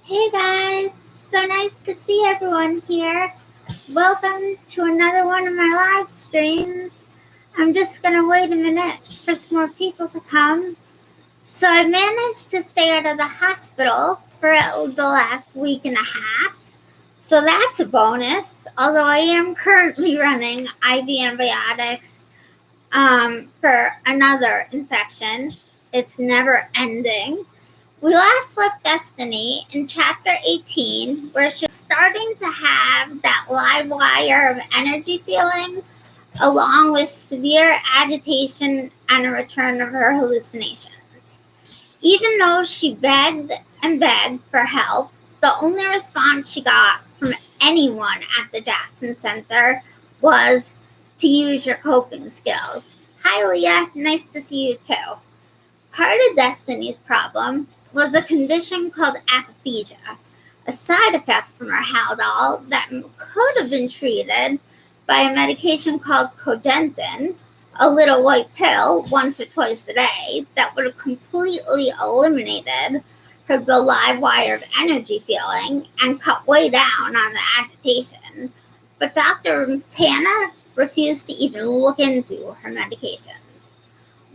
Hey guys, so nice to see everyone here. Welcome to another one of my live streams. I'm just gonna wait a minute for some more people to come. So I managed to stay out of the hospital for the last week and a half. So that's a bonus, although I am currently running IV antibiotics for another infection. It's never ending. We last left Destiny in chapter 18, where she was starting to have that live wire of energy feeling, along with severe agitation and a return of her hallucinations. Even though she begged and begged for help, the only response she got from anyone at the Jackson Center was to use your coping skills. Hi, Leah. Nice to see you too. Part of Destiny's problem was a condition called akathisia, a side effect from her Haldol that could have been treated by a medication called cogentin, a little white pill once or twice a day that would have completely eliminated her live wire of energy feeling and cut way down on the agitation. But Dr. Tanner refused to even look into her medications.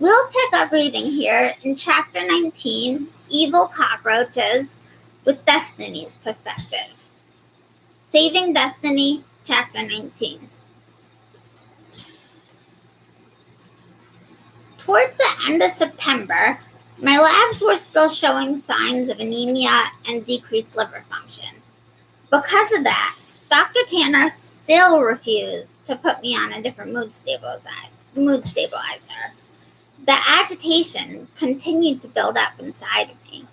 We'll pick up reading here in chapter 19, Evil Cockroaches, with Destiny's perspective. Saving Destiny, chapter 19. Towards the end of September, my labs were still showing signs of anemia and decreased liver function. Because of that, Dr. Tanner still refused to put me on a different mood stabilizer. The agitation continued to build up inside of me,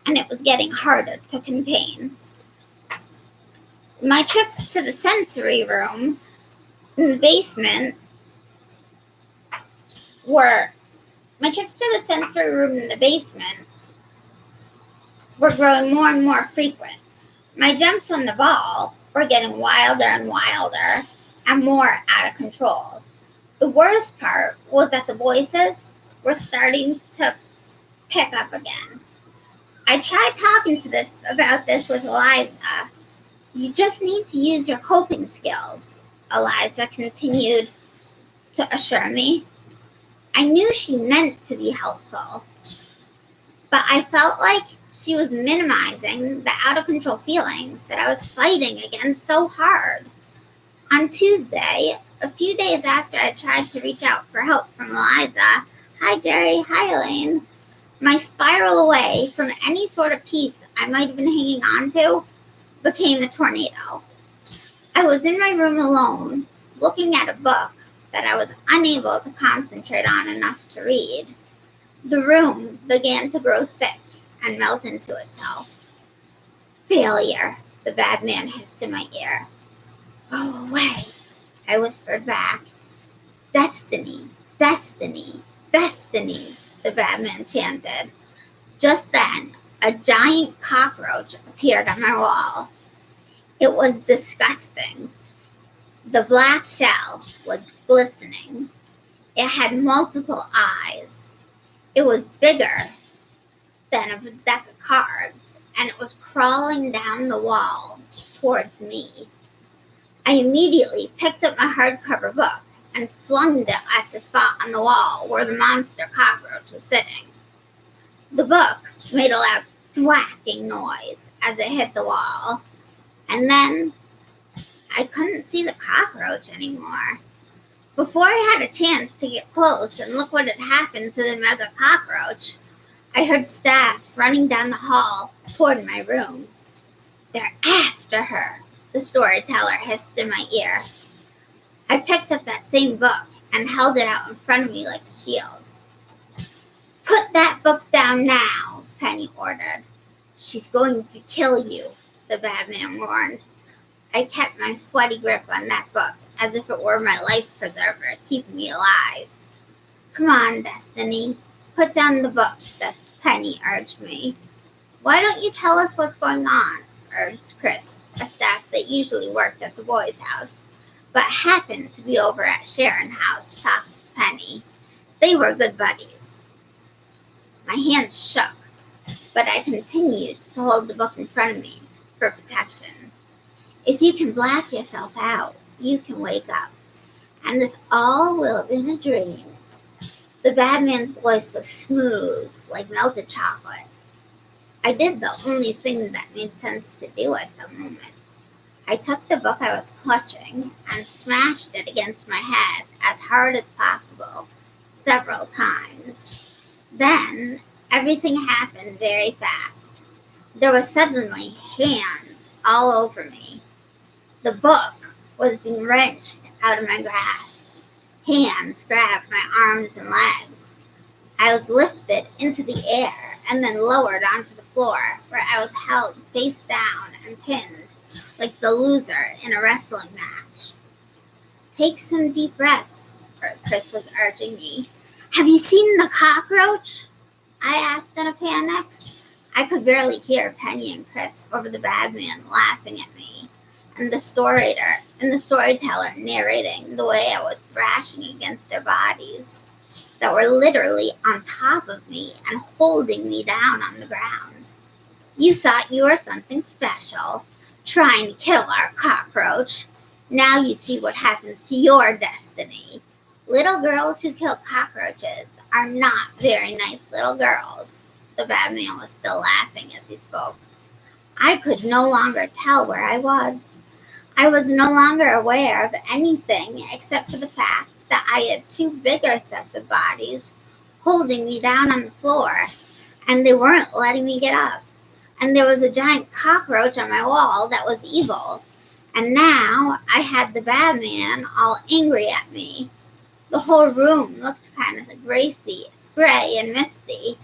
and it was getting harder to contain. My trips to the sensory room in the basement were growing more and more frequent. My jumps on the ball were getting wilder and wilder and more out of control. The worst part was that the voices were starting to pick up again. I tried talking about this with Aliza. You just need to use your coping skills, Aliza continued to assure me. I knew she meant to be helpful, but I felt like she was minimizing the out-of-control feelings that I was fighting against so hard. On Tuesday, a few days after I tried to reach out for help from Aliza, hi Jerry, hi Elaine, my spiral away from any sort of peace I might have been hanging on to became a tornado. I was in my room alone, looking at a book that I was unable to concentrate on enough to read. The room began to grow thick and melt into itself. Failure, the bad man hissed in my ear. Go away, I whispered back. Destiny, destiny, destiny, the bad man chanted. Just then, a giant cockroach appeared on my wall. It was disgusting. The black shell was glistening. It had multiple eyes. It was bigger than a deck of cards, and it was crawling down the wall towards me. I immediately picked up my hardcover book and flung it at the spot on the wall where the monster cockroach was sitting. The book made a loud thwacking noise as it hit the wall, and then I couldn't see the cockroach anymore. Before I had a chance to get close and look what had happened to the mega cockroach, I heard staff running down the hall toward my room. They're after her, the storyteller hissed in my ear. I picked up that same book and held it out in front of me like a shield. Put that book down now, Penny ordered. She's going to kill you, the bad man warned. I kept my sweaty grip on that book as if it were my life preserver, keeping me alive. Come on, Destiny. Put down the book, Penny urged me. Why don't you tell us what's going on? Urged Chris, a staff that usually worked at the boys' house, but happened to be over at Sharon House talking to Penny. They were good buddies. My hands shook, but I continued to hold the book in front of me for protection. If you can black yourself out, you can wake up. And this all will have been a dream. The bad man's voice was smooth, like melted chocolate. I did the only thing that made sense to do at the moment. I took the book I was clutching and smashed it against my head as hard as possible, several times. Then, everything happened very fast. There were suddenly hands all over me. The book was being wrenched out of my grasp. Hands grabbed my arms and legs. I was lifted into the air and then lowered onto the floor, where I was held face down and pinned like the loser in a wrestling match. Take some deep breaths, Chris was urging me. Have you seen the cockroach? I asked in a panic. I could barely hear Penny and Chris over the bad man laughing at me, and the storyteller narrating the way I was thrashing against their bodies that were literally on top of me and holding me down on the ground. You thought you were something special, trying to kill our cockroach. Now you see what happens to your destiny. Little girls who kill cockroaches are not very nice little girls. The bad man was still laughing as he spoke. I could no longer tell where I was. I was no longer aware of anything except for the fact that I had two bigger sets of bodies holding me down on the floor, and they weren't letting me get up. And there was a giant cockroach on my wall that was evil. And now I had the bad man all angry at me. The whole room looked kind of gray and misty.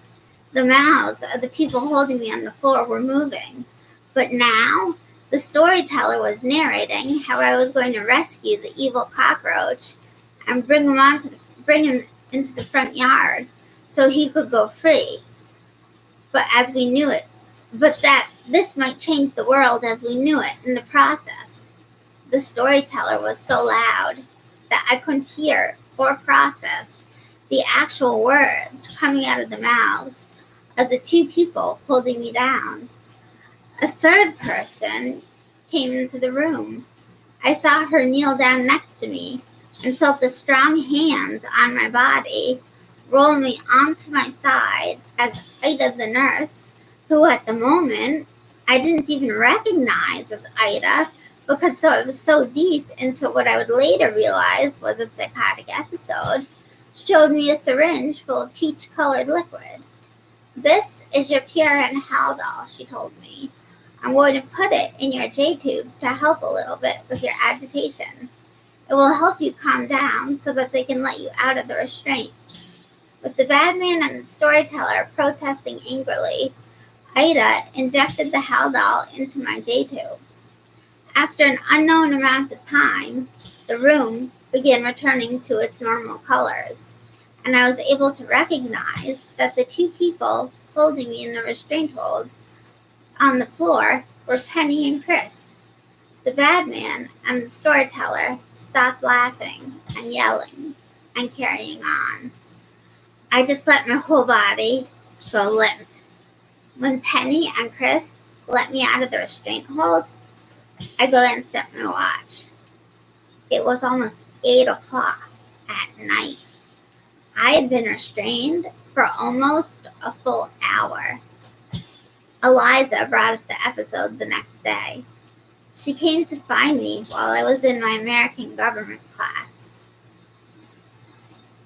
The mouths of the people holding me on the floor were moving. But now the storyteller was narrating how I was going to rescue the evil cockroach and bring him into the front yard so he could go free. But that this might change the world as we knew it in the process. The storyteller was so loud that I couldn't hear or process the actual words coming out of the mouths of the two people holding me down. A third person came into the room. I saw her kneel down next to me and felt the strong hands on my body roll me onto my side as Ida the nurse, who at the moment I didn't even recognize as Ida because I was so deep into what I would later realize was a psychotic episode, showed me a syringe full of peach-colored liquid. This is your PRN Haldol, she told me. I'm going to put it in your J-tube to help a little bit with your agitation. It will help you calm down so that they can let you out of the restraint. With the bad man and the storyteller protesting angrily, Ida injected the Haldol into my J-tube. After an unknown amount of time, the room began returning to its normal colors, and I was able to recognize that the two people holding me in the restraint hold on the floor were Penny and Chris. The bad man and the storyteller stopped laughing and yelling and carrying on. I just let my whole body go limp. When Penny and Chris let me out of the restraint hold, I glanced at my watch. It was almost 8 o'clock at night. I had been restrained for almost a full hour. Aliza brought up the episode the next day. She came to find me while I was in my American government class.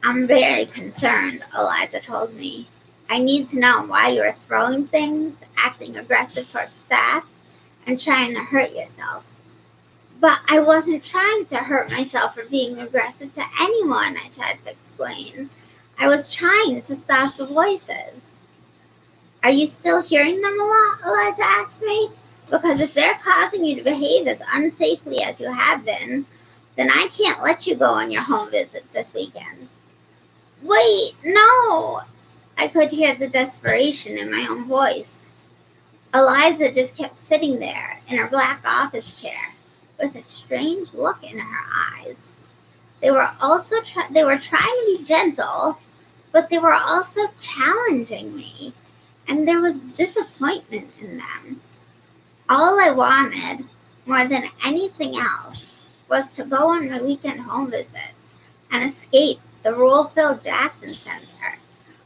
I'm very concerned, Aliza told me. I need to know why you are throwing things, acting aggressive towards staff, and trying to hurt yourself. But I wasn't trying to hurt myself or being aggressive to anyone, I tried to explain. I was trying to stop the voices. Are you still hearing them a lot? Aliza asked me. Because if they're causing you to behave as unsafely as you have been, then I can't let you go on your home visit this weekend. Wait, no! I could hear the desperation in my own voice. Aliza just kept sitting there in her black office chair with a strange look in her eyes. They were trying to be gentle, but they were also challenging me. and there was disappointment in them. All I wanted, more than anything else, was to go on my weekend home visit and escape the rule-filled Jackson Center,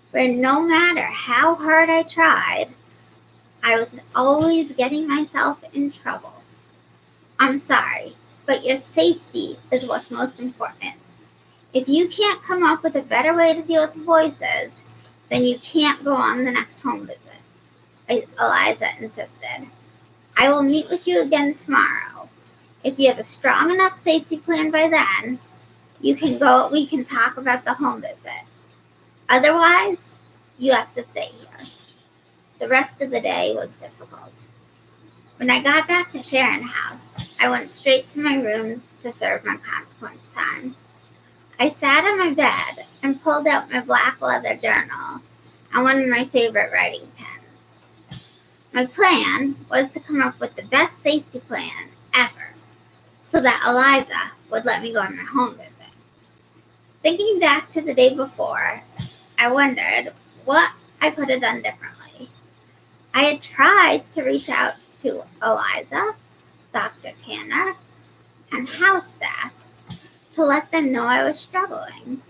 where no matter how hard I tried, I was always getting myself in trouble. I'm sorry, but your safety is what's most important. If you can't come up with a better way to deal with the voices, then you can't go on the next home visit, Aliza insisted. I will meet with you again tomorrow. If you have a strong enough safety plan by then, we can talk about the home visit. Otherwise, you have to stay here. The rest of the day was difficult. When I got back to Sharon House, I went straight to my room to serve my consequence time. I sat on my bed and pulled out my black leather journal and one of my favorite writing pens. My plan was to come up with the best safety plan ever so that Aliza would let me go on my home visit. Thinking back to the day before, I wondered what I could have done differently. I had tried to reach out to Aliza, Dr. Tanner, and house staff to let them know I was struggling.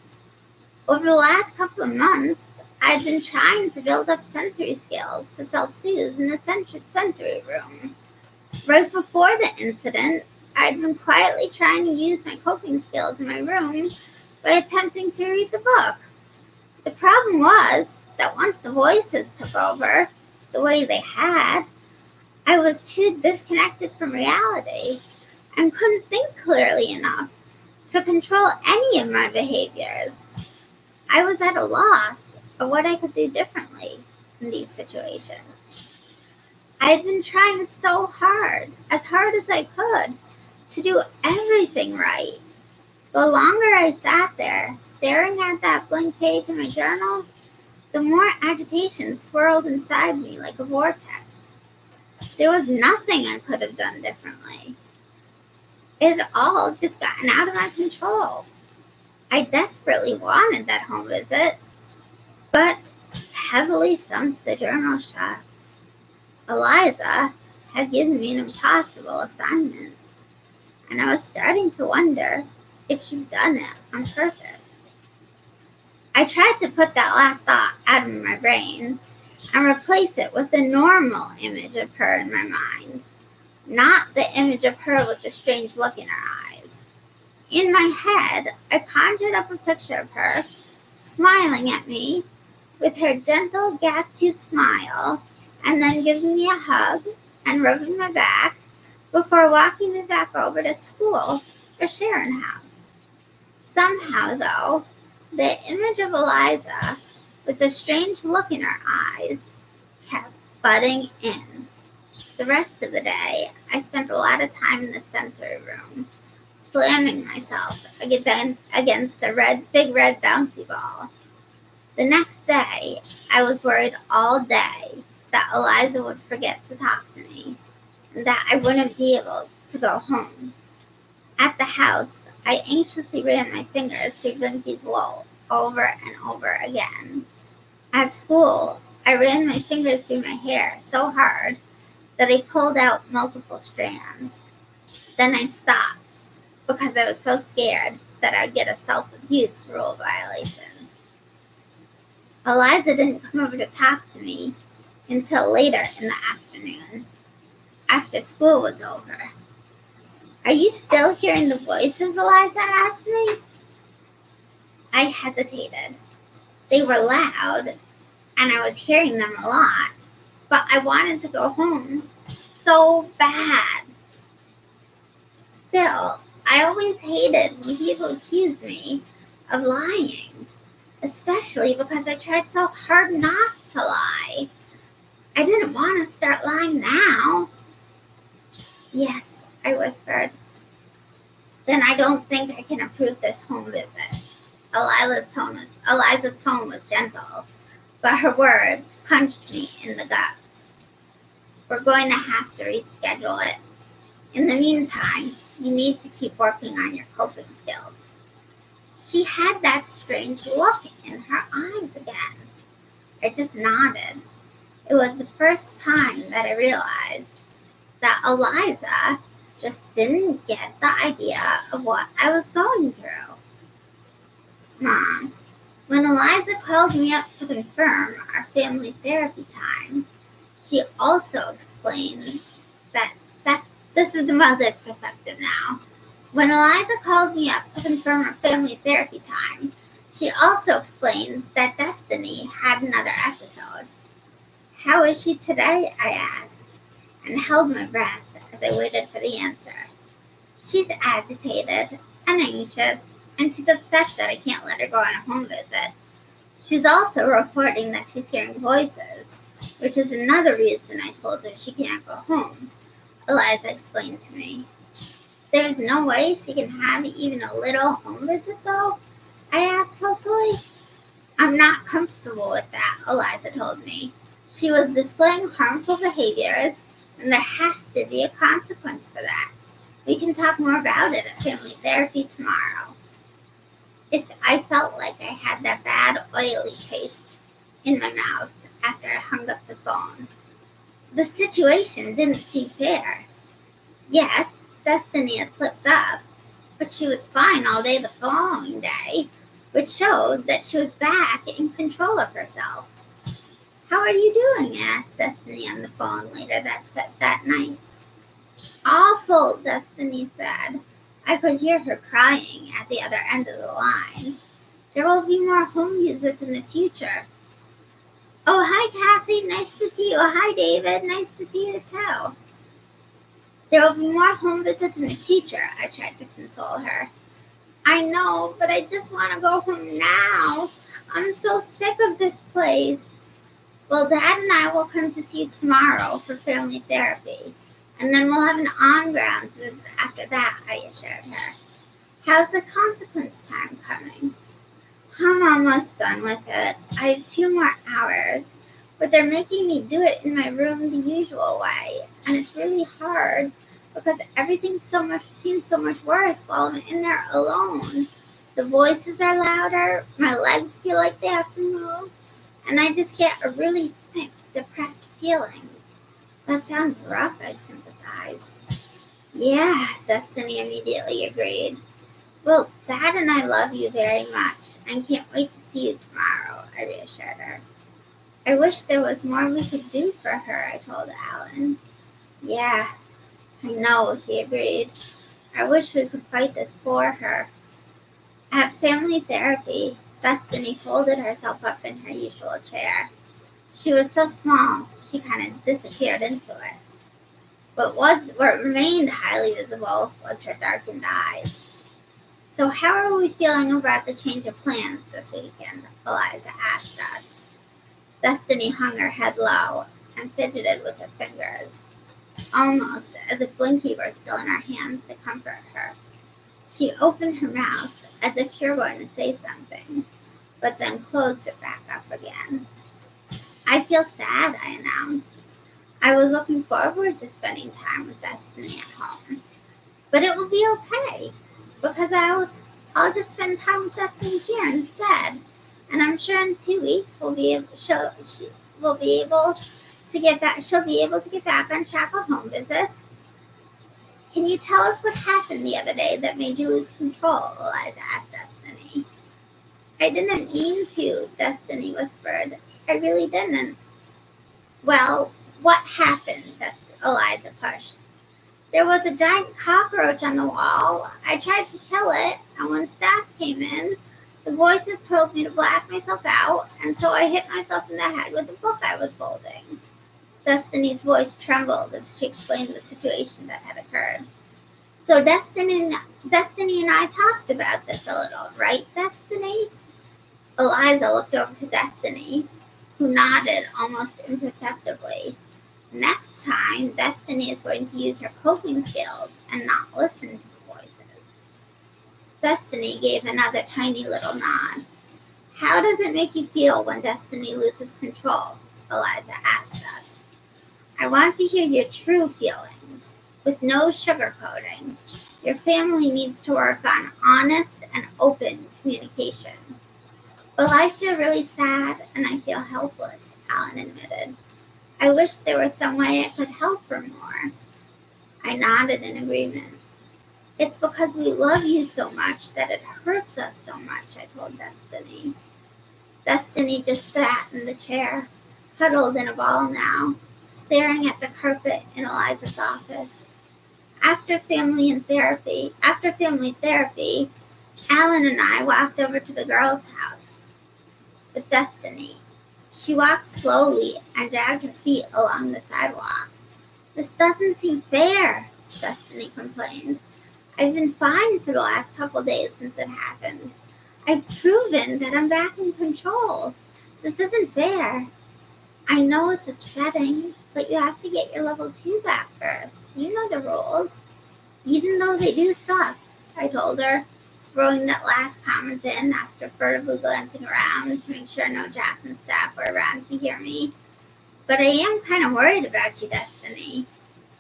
Over the last couple of months, I'd been trying to build up sensory skills to self-soothe in the sensory room. Right before the incident, I'd been quietly trying to use my coping skills in my room by attempting to read the book. The problem was that once the voices took over, the way they had, I was too disconnected from reality and couldn't think clearly enough to control any of my behaviors. I was at a loss of what I could do differently in these situations. I had been trying so hard as I could, to do everything right. The longer I sat there, staring at that blank page in my journal, the more agitation swirled inside me like a vortex. There was nothing I could have done differently. It had all just gotten out of my control. I desperately wanted that home visit, but heavily thumped the journal shut. Aliza had given me an impossible assignment, and I was starting to wonder if she'd done it on purpose. I tried to put that last thought out of my brain and replace it with the normal image of her in my mind, not the image of her with the strange look in her eyes. In my head, I conjured up a picture of her, smiling at me with her gentle gap-toothed smile, and then giving me a hug and rubbing my back before walking me back over to school for Sharon House. Somehow, though, the image of Aliza with the strange look in her eyes kept butting in. The rest of the day, I spent a lot of time in the sensory room, slamming myself against the big red bouncy ball. The next day, I was worried all day that Aliza would forget to talk to me and that I wouldn't be able to go home. At the house, I anxiously ran my fingers through Blinky's wool over and over again. At school, I ran my fingers through my hair so hard that I pulled out multiple strands. Then I stopped because I was so scared that I'd get a self-abuse rule violation. Aliza didn't come over to talk to me until later in the afternoon, after school was over. "Are you still hearing the voices?" Aliza asked me. I hesitated. They were loud, and I was hearing them a lot, but I wanted to go home so bad. Still, I always hated when people accused me of lying, especially because I tried so hard not to lie. I didn't want to start lying now. "Yes," I whispered. "Then I don't think I can approve this home visit." Aliza's tone was gentle, but her words punched me in the gut. "We're going to have to reschedule it. In the meantime, you need to keep working on your coping skills." She had that strange look in her eyes again. I just nodded. It was the first time that I realized that Aliza just didn't get the idea of what I was going through. Mom, when Aliza called me up to confirm our family therapy time, she also explained that this is the mother's perspective now. When Aliza called me up to confirm our family therapy time, she also explained that Destiny had another episode. How is she today? I asked, and held my breath as I waited for the answer. She's agitated and anxious, and she's upset that I can't let her go on a home visit. She's also reporting that she's hearing voices, which is another reason I told her she can't go home, Aliza explained to me. There's no way she can have even a little home visit, though? I asked hopefully. I'm not comfortable with that, Aliza told me. She was displaying harmful behaviors, and there has to be a consequence for that. We can talk more about it at family therapy tomorrow. If I felt like I had that bad oily taste in my mouth after I hung up the phone. The situation didn't seem fair. Yes, Destiny had slipped up, but she was fine all day the following day, which showed that she was back in control of herself. How are you doing? Asked Destiny on the phone later that night. Awful, Destiny said. I could hear her crying at the other end of the line. There will be more home visits in the future. Oh, hi, Kathy. Nice to see you. Oh, hi, David. Nice to see you, too. There will be more home visits in the future, I tried to console her. I know, but I just want to go home now. I'm so sick of this place. Well, Dad and I will come to see you tomorrow for family therapy, and then we'll have an on-grounds visit after that, I assured her. How's the consequence time coming? I'm almost done with it. I have 2 more hours, but they're making me do it in my room the usual way, and it's really hard because everything seems so much worse while I'm in there alone. The voices are louder, my legs feel like they have to move, and I just get a really thick, depressed feeling. That sounds rough, I sympathized. Yeah, Destiny immediately agreed. Well, Dad and I love you very much and can't wait to see you tomorrow, I reassured her. I wish there was more we could do for her, I told Alan. Yeah, I know, he agreed. I wish we could fight this for her. At family therapy, Destiny folded herself up in her usual chair. She was so small, she kind of disappeared into it. But what remained highly visible was her darkened eyes. So how are we feeling about the change of plans this weekend? Aliza asked us. Destiny hung her head low and fidgeted with her fingers, almost as if Blinky were still in her hands to comfort her. She opened her mouth as if she were going to say something, but then closed it back up again. I feel sad, I announced. I was looking forward to spending time with Destiny at home. But it will be okay, because I'll just spend time with Destiny here instead. And I'm sure in 2 weeks she'll be able to get back on track of home visits. Can you tell us what happened the other day that made you lose control? Aliza asked Destiny. I didn't mean to, Destiny whispered. I really didn't. Well, what happened? Aliza pushed. There was a giant cockroach on the wall. I tried to kill it, and when staff came in, the voices told me to black myself out, and so I hit myself in the head with the book I was holding. Destiny's voice trembled as she explained the situation that had occurred. So Destiny and I talked about this a little, right, Destiny? Aliza looked over to Destiny, who nodded almost imperceptibly. Next time, Destiny is going to use her coping skills and not listen to the voices. Destiny gave another tiny little nod. How does it make you feel when Destiny loses control? Aliza asked us. I want to hear your true feelings, with no sugarcoating. Your family needs to work on honest and open communication. Well, I feel really sad and I feel helpless, Alan admitted. I wish there was some way I could help her more. I nodded in agreement. It's because we love you so much that it hurts us so much, I told Destiny. Destiny just sat in the chair, huddled in a ball now, staring at the carpet in Aliza's office. After family therapy, Alan and I walked over to the girls' house with Destiny. She walked slowly and dragged her feet along the sidewalk. This doesn't seem fair, Destiny complained. I've been fine for the last couple days since it happened. I've proven that I'm back in control. This isn't fair. I know it's upsetting, but you have to get your level 2 back first. You know the rules. Even though they do suck, I told her, throwing that last comment in after furtively glancing around to make sure no Jackson staff were around to hear me. But I am kind of worried about you, Destiny.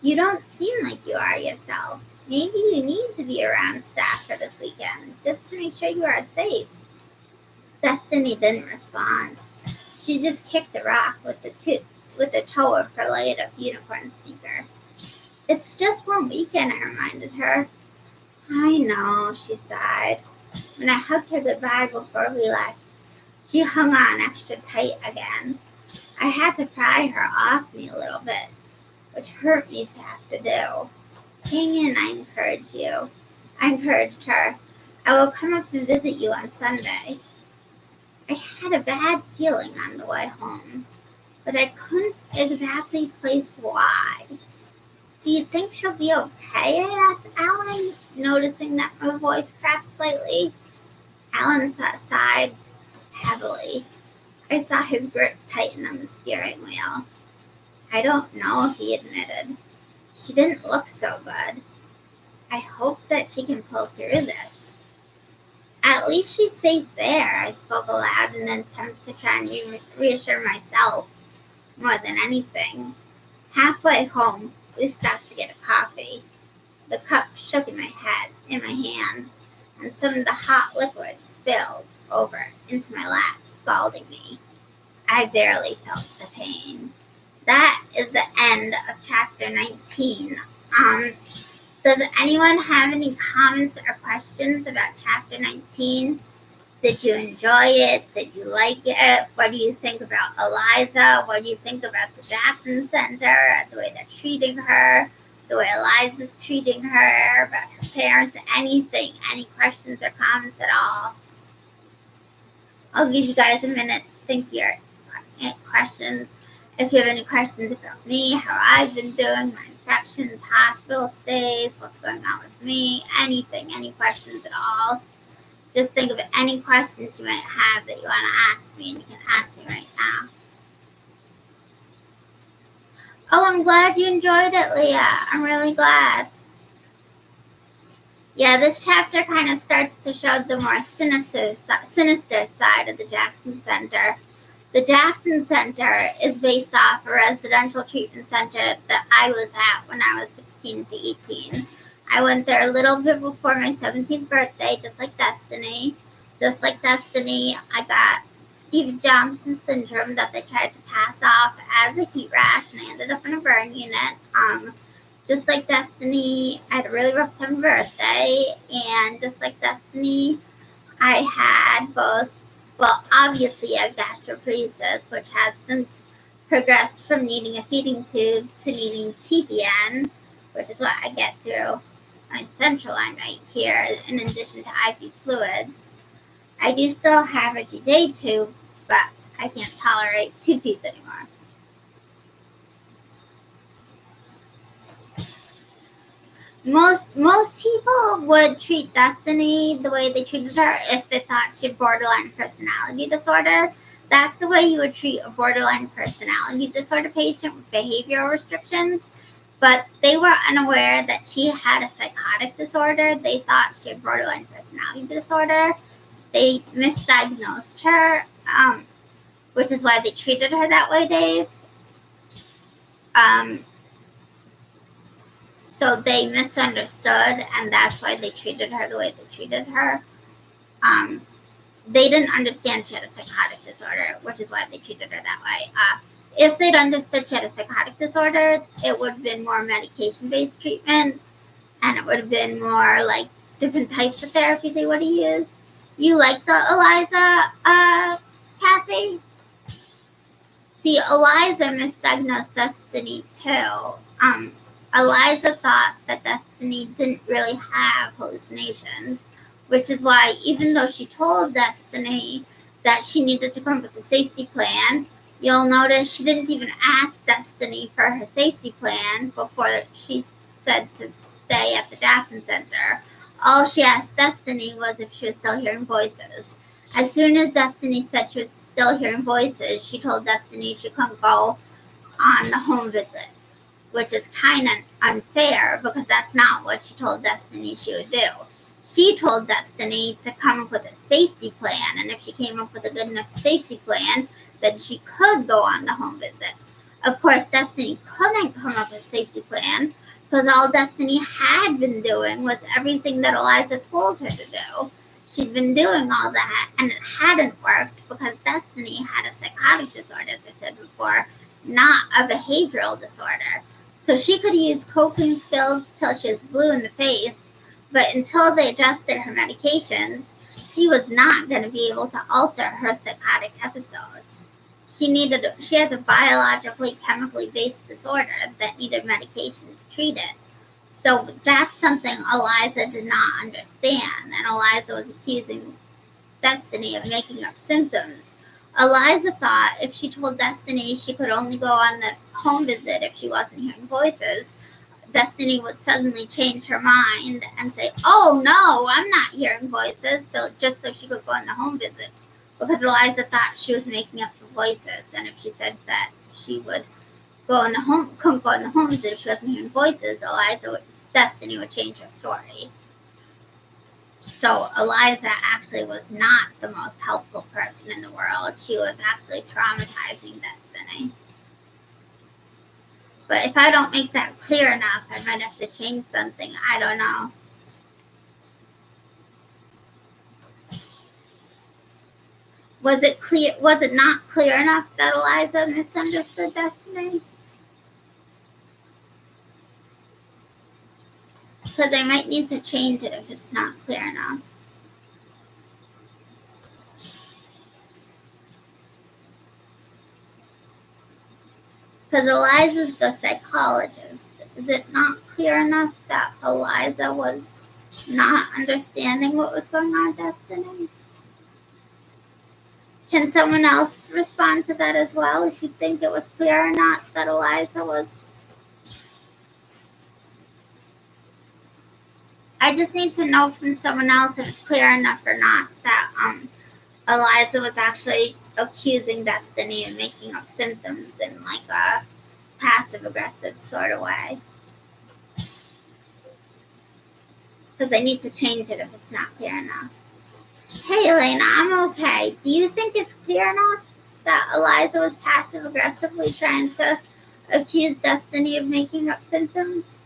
You don't seem like you are yourself. Maybe you need to be around staff for this weekend, just to make sure you are safe. Destiny didn't respond. She just kicked the rock with the toe of her laid-up unicorn sneaker. It's just one weekend, I reminded her. I know, she sighed. When I hugged her goodbye before we left, she hung on extra tight again. I had to pry her off me a little bit, which hurt me to have to do. Hang in, I encouraged her. I will come up and visit you on Sunday. I had a bad feeling on the way home, but I couldn't exactly place why. Do you think she'll be okay? I asked Alan, noticing that my voice cracked slightly. Alan sighed heavily. I saw his grip tighten on the steering wheel. I don't know, he admitted. She didn't look so good. I hope that she can pull through this. At least she's safe there, I spoke aloud in an attempt to try and reassure myself more than anything. Halfway home, we stopped to get a coffee. The cup shook in my hand, and some of the hot liquid spilled over into my lap, scalding me. I barely felt the pain. That is the end of chapter 19. Does anyone have any comments or questions about chapter 19? Did you enjoy it? Did you like it? What do you think about Aliza? What do you think about the Jackson Center? The way they're treating her? The way Aliza's treating her? About her parents? Anything? Any questions or comments at all? I'll give you guys a minute to think of your questions. If you have any questions about me, how I've been doing, my infections, hospital stays, what's going on with me, anything, any questions at all. Just think of any questions you might have that you want to ask me, and you can ask me right now. Oh, I'm glad you enjoyed it, Leah. I'm really glad. Yeah, this chapter kind of starts to show the more sinister side of the Jackson Center. The Jackson Center is based off a residential treatment center that I was at when I was 16 to 18. I went there a little bit before my 17th birthday, just like Destiny. I got Steve Johnson syndrome that they tried to pass off as a heat rash, and I ended up in a burn unit. Just like Destiny, I had a really rough time birthday, and just like Destiny, I had obviously I have gastroparesis, which has since progressed from needing a feeding tube to needing TPN, which is what I get through my central line right here, in addition to IV fluids. I do still have a GJ tube, but I can't tolerate 2Ps anymore. Most people would treat Destiny the way they treated her if they thought she had borderline personality disorder. That's the way you would treat a borderline personality disorder patient with behavioral restrictions. But they were unaware that she had a psychotic disorder. They thought she had borderline personality disorder. They misdiagnosed her, which is why they treated her that way, Dave. So they misunderstood, and that's why they treated her the way they treated her. They didn't understand she had a psychotic disorder, which is why they treated her that way. If they'd understood she had a psychotic disorder, it would have been more medication-based treatment, and it would have been more like different types of therapy they would have used. You like the Aliza, Kathy? See, Aliza misdiagnosed Destiny too. Aliza thought that Destiny didn't really have hallucinations, which is why even though she told Destiny that she needed to come up with a safety plan, you'll notice she didn't even ask Destiny for her safety plan before she said to stay at the Jackson Center. All she asked Destiny was if she was still hearing voices. As soon as Destiny said she was still hearing voices, she told Destiny she couldn't go on the home visit, which is kind of unfair because that's not what she told Destiny she would do. She told Destiny to come up with a safety plan, and if she came up with a good enough safety plan, then she could go on the home visit. Of course, Destiny couldn't come up with a safety plan because all Destiny had been doing was everything that Aliza told her to do. She'd been doing all that, and it hadn't worked because Destiny had a psychotic disorder, as I said before, not a behavioral disorder. So she could use coping skills till she was blue in the face, but until they adjusted her medications, she was not going to be able to alter her psychotic episodes. She has a biologically, chemically based disorder that needed medication to treat it. So that's something Aliza did not understand, and Aliza was accusing Destiny of making up symptoms. Aliza thought if she told Destiny she could only go on the home visit if she wasn't hearing voices, Destiny would suddenly change her mind and say, "Oh no, I'm not hearing voices," so she could go on the home visit. Because Aliza thought she was making up the voices, and if she said that she would couldn't go on the home visit if she wasn't hearing voices, Destiny would change her story. So Aliza actually was not the most helpful person in the world. She was actually traumatizing Destiny. But if I don't make that clear enough, I might have to change something. I don't know. Was it not clear enough that Aliza misunderstood Destiny? Because I might need to change it if it's not clear enough. Because Aliza's the psychologist. Is it not clear enough that Aliza was not understanding what was going on with Destiny? Can someone else respond to that as well if you think it was clear or not that Aliza was? I just need to know from someone else if it's clear enough or not that Aliza was actually accusing Destiny of making up symptoms in like a passive-aggressive sort of way. Because I need to change it if it's not clear enough. Hey, Elena, I'm okay. Do you think it's clear enough that Aliza was passive-aggressively trying to accuse Destiny of making up symptoms?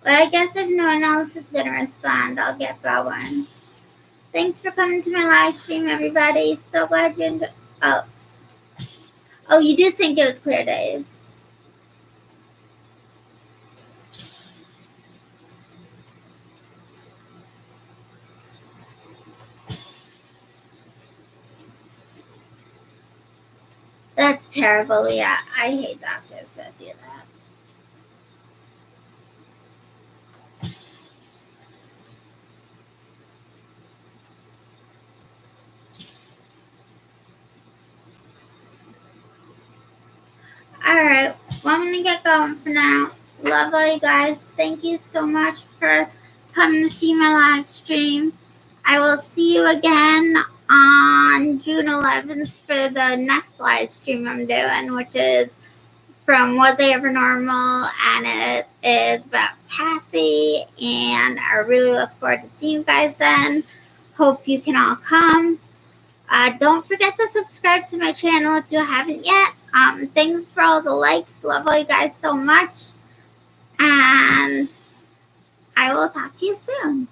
Well, I guess if no one else is going to respond, I'll get going. Thanks for coming to my live stream, everybody. So glad you enjoyed. Oh, you do think it was clear, Dave? That's terrible, Leah. I hate doctors that do that. Alright, well, I'm going to get going for now. Love all you guys. Thank you so much for coming to see my live stream. I will see you again on June 11th for the next live stream I'm doing, which is from Was I Ever Normal, and it is about Cassie, and I really look forward to seeing you guys then. Hope you can all come. Don't forget to subscribe to my channel if you haven't yet. Thanks for all the likes. Love all you guys so much. And I will talk to you soon.